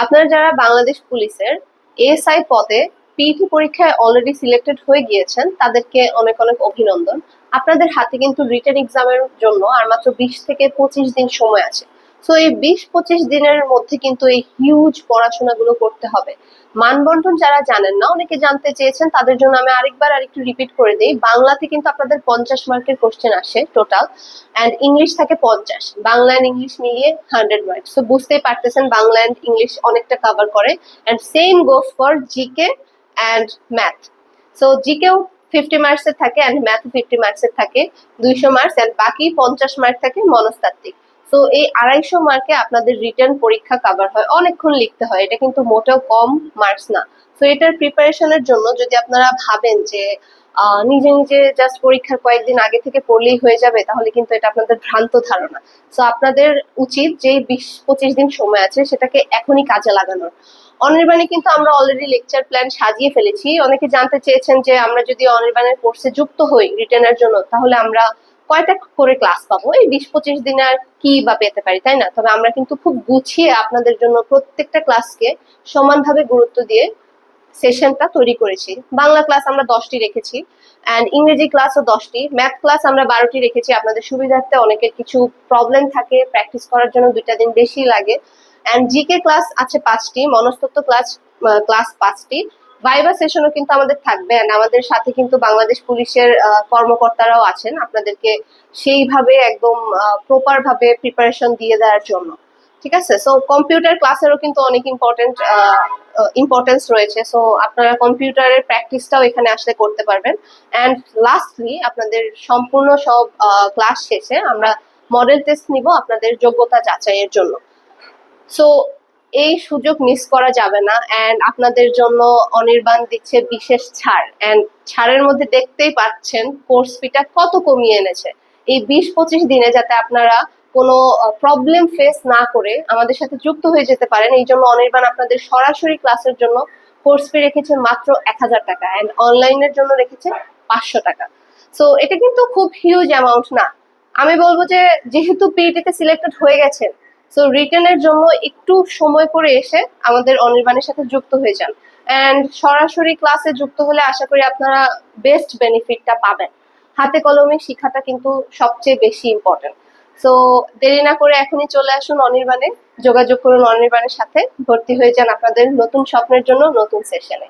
আপনারা যারা বাংলাদেশ পুলিশের এএসআই পদে পিটি পরীক্ষায় অলরেডি সিলেক্টেড হয়ে গিয়েছেন তাদেরকে অনেক অনেক অভিনন্দন। আপনাদের হাতে কিন্তু রিটেন এক্সামের জন্য আর মাত্র 20 থেকে 25 দিন সময় আছে। তো এই 20-25 দিনের মধ্যে কিন্তু এই হিউজ পড়াশোনাগুলো করতে হবে। মানবন্টন যারা জানেন না, অনেকে জানতে চেয়েছেন, তাদের জন্য আমি আরেকটু রিপিট করে দিই। বাংলাতে কিন্তু আপনাদের 50 মার্কের কোশ্চেন আসে টোটাল, অ্যান্ড ইংলিশ থাকে 50। বাংলা অ্যান্ড ইংলিশ মিলিয়ে 100 মার্কস। তো বুঝতেই পারতেছেন বাংলা অ্যান্ড ইংলিশ অনেকটা কভার করে। And same goes for GK and math. So জিকেও 50 মার্কসের থাকে অ্যান্ড ম্যাথ 50 মার্কসের থাকে, 200 মার্কস, অ্যান্ড বাকি 50 মার্ক থাকে মনস্তাত্ত্বিক। তো এই 250 মার্কে আপনাদের রিটার্ন পরীক্ষা কভার হয়, অনেকক্ষণ লিখতে হয়, এটা কিন্তু মোটেও কম মার্কস না। তো এটার প্রিপারেশনের জন্য যদি আপনারা ভাবেন যে নিজে নিজে জাস্ট পরীক্ষার কয়েকদিন আগে থেকে পড়লেই হয়ে যাবে, তাহলে কিন্তু এটা আপনাদের ভ্রান্ত ধারণা। তো আপনাদের উচিত যে 20-25 দিন সময় আছে সেটাকে এখনই কাজে লাগানোর। অনির্বাণে কিন্তু আমরা অলরেডি লেকচার প্ল্যান সাজিয়ে ফেলেছি। অনেকে জানতে চেয়েছেন যে আমরা যদি অনির্বাণের কোর্সে যুক্ত হই রিটেনের জন্য, তাহলে আমরা কয়টা করে ক্লাস পাবো, এই 20-25 দিন আর কি বা পেতে পারি, তাই না? তবে আমরা কিন্তু খুব গুছিয়ে আপনাদের জন্য প্রত্যেকটা ক্লাসকে সমানভাবে গুরুত্ব দিয়ে সেশনটা তৈরি করেছি। বাংলা ক্লাস আমরা 10টি রেখেছি, অ্যান্ড ইংরেজি ক্লাসও 10টি, ম্যাথ ক্লাস আমরা 12টি রেখেছি আপনাদের সুবিধার্থে। অনেকের কিছু প্রবলেম থাকে, প্র্যাকটিস করার জন্য 2টা দিন বেশি লাগে। অ্যান্ড জিকে ক্লাস আছে 5টি, মনস্তত্ত্ব ক্লাস 5টি, ভাইবা সেশনও কিন্তু আমাদের থাকবে। অ্যান্ড আমাদের সাথে কিন্তু বাংলাদেশ পুলিশের কর্মকর্তারাও আছেন আপনাদেরকে সেইভাবে একদম প্রপার ভাবে প্রিপারেশন দিয়ে দেওয়ার জন্য। ঠিক আছে? সো কম্পিউটার ক্লাসেরও কিন্তু অনেক ইম্পর্টেন্স রয়েছে। সো আপনারা কম্পিউটারের প্র্যাকটিসটাও এখানে আসলে করতে পারবেন। অ্যান্ড লাস্টলি আপনাদের সম্পূর্ণ সব ক্লাস শেষে আমরা মডেল টেস্ট নিব আপনাদের যোগ্যতা যাচাইয়ের জন্য। সো এই সুযোগ মিস করা যাবে না। অ্যান্ড আপনাদের জন্য অনির্বাণ দিচ্ছে বিশেষ ছাড়, অ্যান্ড ছাড়ের মধ্যে দেখতেই পাচ্ছেন কোর্স ফিটা কত কমিয়ে এনেছে। এই 20-25 দিনে যাতে আপনারা কোনো প্রবলেম ফেস না করে আমাদের সাথে যুক্ত হয়ে যেতে পারেন, এই জন্য অনির্বাণ আপনাদের সরাসরি ক্লাসের জন্য কোর্স ফি রেখেছে মাত্র 1000 টাকা, অ্যান্ড অনলাইনের জন্য রেখেছে 500 টাকা। সো এটা কিন্তু খুব হিউজ অ্যামাউন্ট না। আমি বলবো যে যেহেতু পিইটিতে সিলেক্টেড হয়ে গেছেন, সো রিটেনের জন্য একটু সময় করে এসে আমাদের অনির্বাণের সাথে যুক্ত হয়ে যান। অ্যান্ড সরাসরি ক্লাসে যুক্ত হলে আশা করি আপনারা বেস্ট বেনিফিটটা পাবেন। হাতে কলমে শিখাটা কিন্তু সবচেয়ে বেশি ইম্পর্টেন্ট। সো দেরি না করে এখনই চলে আসুন অনির্বাণে, যোগাযোগ করুন অনির্বাণের সাথে, ভর্তি হয়ে যান আপনাদের নতুন স্বপ্নের জন্য নতুন সেশনে।